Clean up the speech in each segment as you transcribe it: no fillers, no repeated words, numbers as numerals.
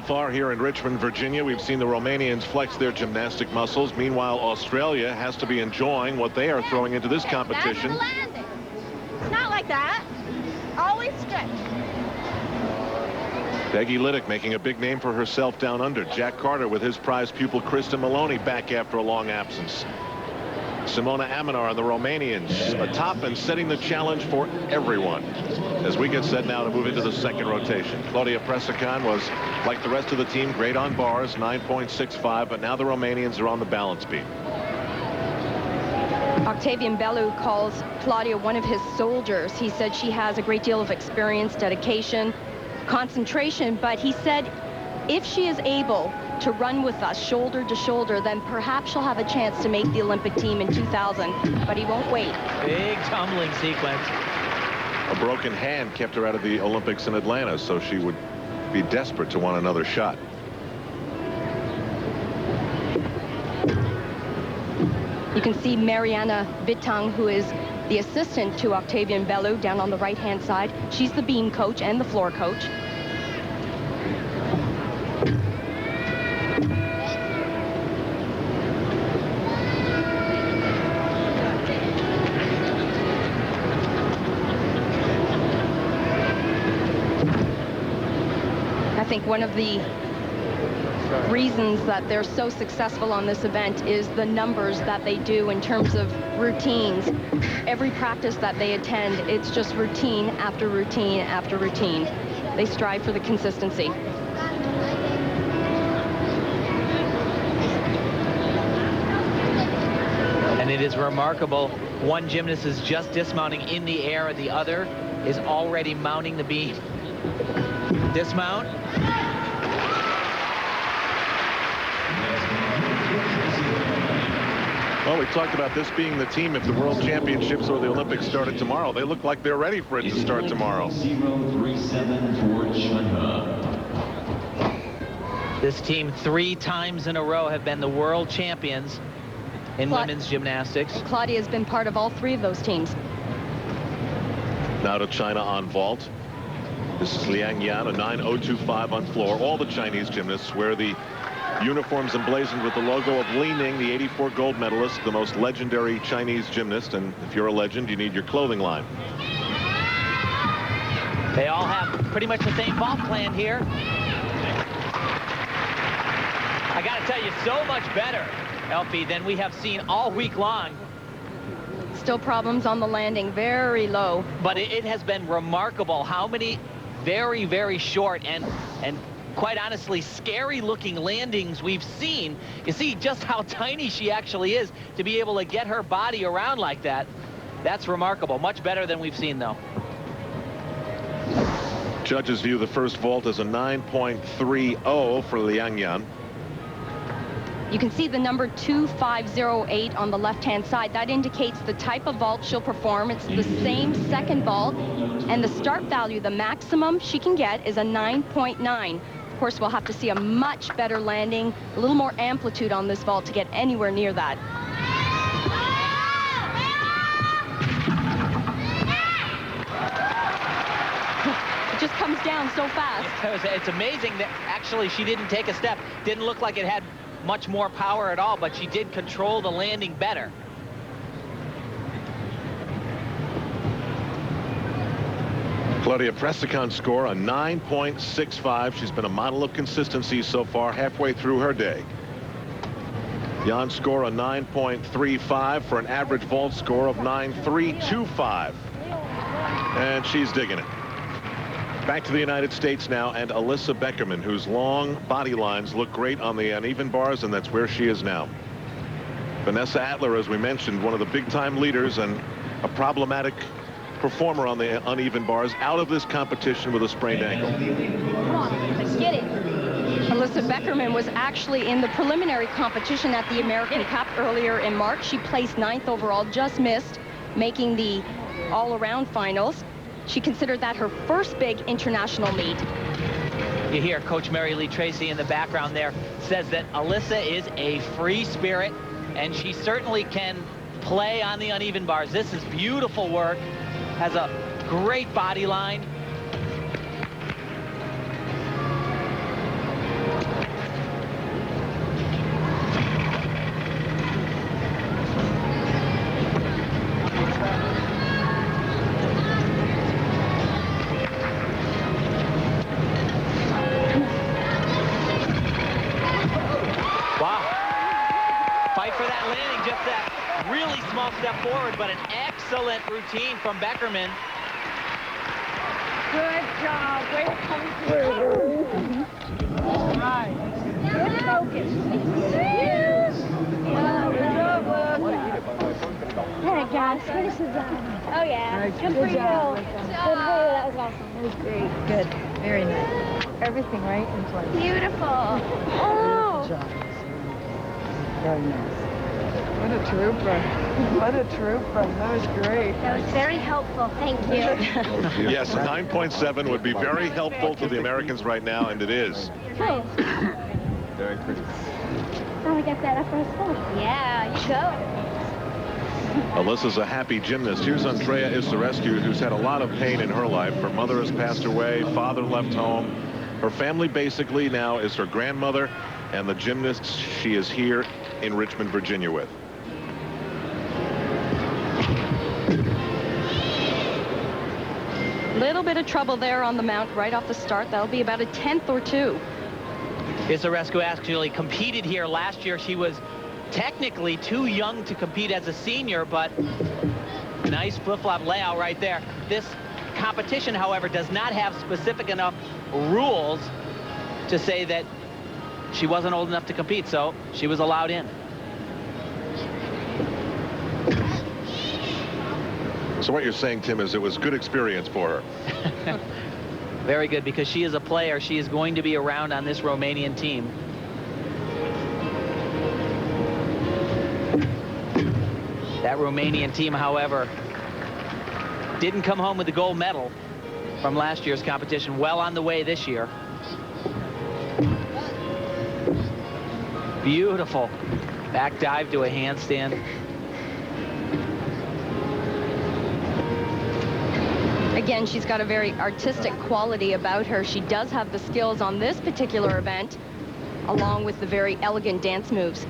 So far here in Richmond, Virginia, we've seen the Romanians flex their gymnastic muscles. Meanwhile, Australia has to be enjoying what they are throwing into this competition. That's the landing. It's not like that. Always stretch. Peggy Liddick making a big name for herself down under. Jack Carter with his prize pupil Krista Maloney back after a long absence. Simona Aminar and the Romanians atop and setting the challenge for everyone as we get set now to move into the second rotation. Claudia Presacan was, like the rest of the team, great on bars, 9.65, but now the Romanians are on the balance beam. Octavian Bellew calls Claudia one of his soldiers. He said she has a great deal of experience, dedication, concentration, but he said if she is able to run with us shoulder to shoulder, then perhaps she'll have a chance to make the Olympic team in 2000, but he won't wait. Big tumbling sequence. A broken hand kept her out of the Olympics in Atlanta, so she would be desperate to want another shot. You can see Mariana Wittang, who is the assistant to Octavian Bellew, down on the right-hand side. She's the beam coach and the floor coach. I think one of the reasons that they're so successful on this event is the numbers that they do in terms of routines. Every practice that they attend, it's just routine after routine after routine. They strive for the consistency. And it is remarkable. One gymnast is just dismounting in the air, and the other is already mounting the beam. Dismount. Well, we talked about this being the team if the World Championships or the Olympics started tomorrow. They look like they're ready for it to start tomorrow. 037 for China. This team 3 times in a row have been the world champions in women's gymnastics. Claudia has been part of all 3 of those teams. Now to China on vault. This is Liang, a 9.025 on floor. All the Chinese gymnasts wear the uniforms emblazoned with the logo of Li Ning, the '84 gold medalist, the most legendary Chinese gymnast. And if you're a legend, you need your clothing line. They all have pretty much the same vault plan here. I got to tell you, so much better, LP, than we have seen all week long. Still problems on the landing, very low. But it has been remarkable how many very, very short and quite honestly scary looking landings we've seen. You see just how tiny she actually is to be able to get her body around like that. That's remarkable. Much better than we've seen, though. Judges view the first vault as a 9.30 for Liang. You can see the number 2508 on the left-hand side. That indicates the type of vault she'll perform. It's the same second vault, and the start value, the maximum she can get, is a 9.9. Of course, we'll have to see a much better landing, a little more amplitude on this vault to get anywhere near that. It just comes down so fast. It's amazing that actually she didn't take a step. Didn't look like it had much more power at all, but she did control the landing better. Claudia Presacan score a 9.65. She's been a model of consistency so far halfway through her day. Jan score a 9.35 for an average vault score of 9.325. And she's digging it. Back to the United States now, and Alyssa Beckerman, whose long body lines look great on the uneven bars, and that's where she is now. Vanessa Atler, as we mentioned, one of the big-time leaders and a problematic performer on the uneven bars, out of this competition with a sprained ankle. Come on, let's get it. Alyssa Beckerman was actually in the preliminary competition at the American Cup earlier in March. She placed 9th overall, just missed making the all-around finals. She considered that her first big international meet. You hear Coach Mary Lee Tracy in the background there, says that Alyssa is a free spirit, and she certainly can play on the uneven bars. This is beautiful work, has a great body line. forward, but an excellent routine from Beckerman. Good job. Way to come through. All right. Good focus. Hey guys, finish the job. Oh yeah. Good for you. Good. That was awesome. That was great. Good. Very nice. Everything right in place. Beautiful. Oh. Good job. Very nice. What a trooper. What a trooper. That was great. That was very helpful. Thank you. Yes, 9.7 would be very helpful to the Americans right now, and it is. Oh. Very pretty. Oh, I got that up ourselves. Yeah, you go. Alyssa's a happy gymnast. Here's Andreea Isarescu, who's had a lot of pain in her life. Her mother has passed away. Father left home. Her family basically now is her grandmother and the gymnasts she is here in Richmond, Virginia with. Little bit of trouble there on the mount right off the start. That'll be about a 10th or 2. Isarescu actually competed here last year. She was technically too young to compete as a senior, but nice flip-flop layout right there. This competition, however, does not have specific enough rules to say that she wasn't old enough to compete, so she was allowed in. So what you're saying, Tim, is it was good experience for her. Very good, because she is a player. She is going to be around on this Romanian team. That Romanian team, however, didn't come home with the gold medal from last year's competition. Well on the way this year. Beautiful back dive to a handstand. Again, she's got a very artistic quality about her. She does have the skills on this particular event, along with the very elegant dance moves.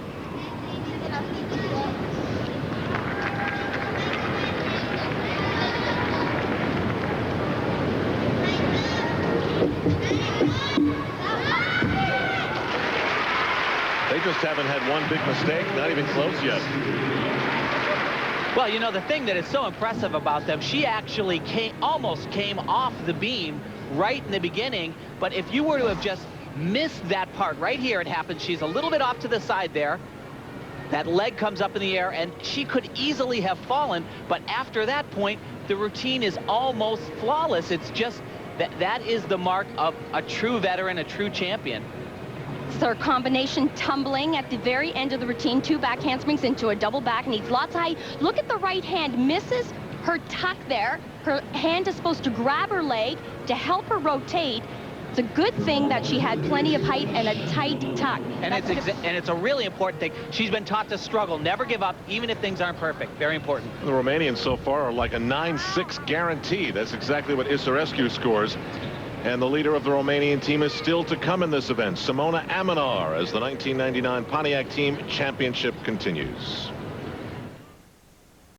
They just haven't had one big mistake, not even close yet. Well, you know, the thing that is so impressive about them, she actually almost came off the beam right in the beginning. But if you were to have just missed that part right here, it happens. She's a little bit off to the side there. That leg comes up in the air, and she could easily have fallen. But after that point, the routine is almost flawless. It's just that is the mark of a true veteran, a true champion. It's her combination tumbling at the very end of the routine, 2 back handsprings into a double back, needs lots of height. Look at the right hand, misses her tuck there. Her hand is supposed to grab her leg to help her rotate. It's a good thing that she had plenty of height and a tight tuck. And it's a really important thing. She's been taught to struggle, never give up, even if things aren't perfect. Very important. The Romanians so far are like a 9-6 guarantee. That's exactly what Isarescu scores. And the leader of the Romanian team is still to come in this event, Simona Amanar, as the 1999 Pontiac Team Championship continues.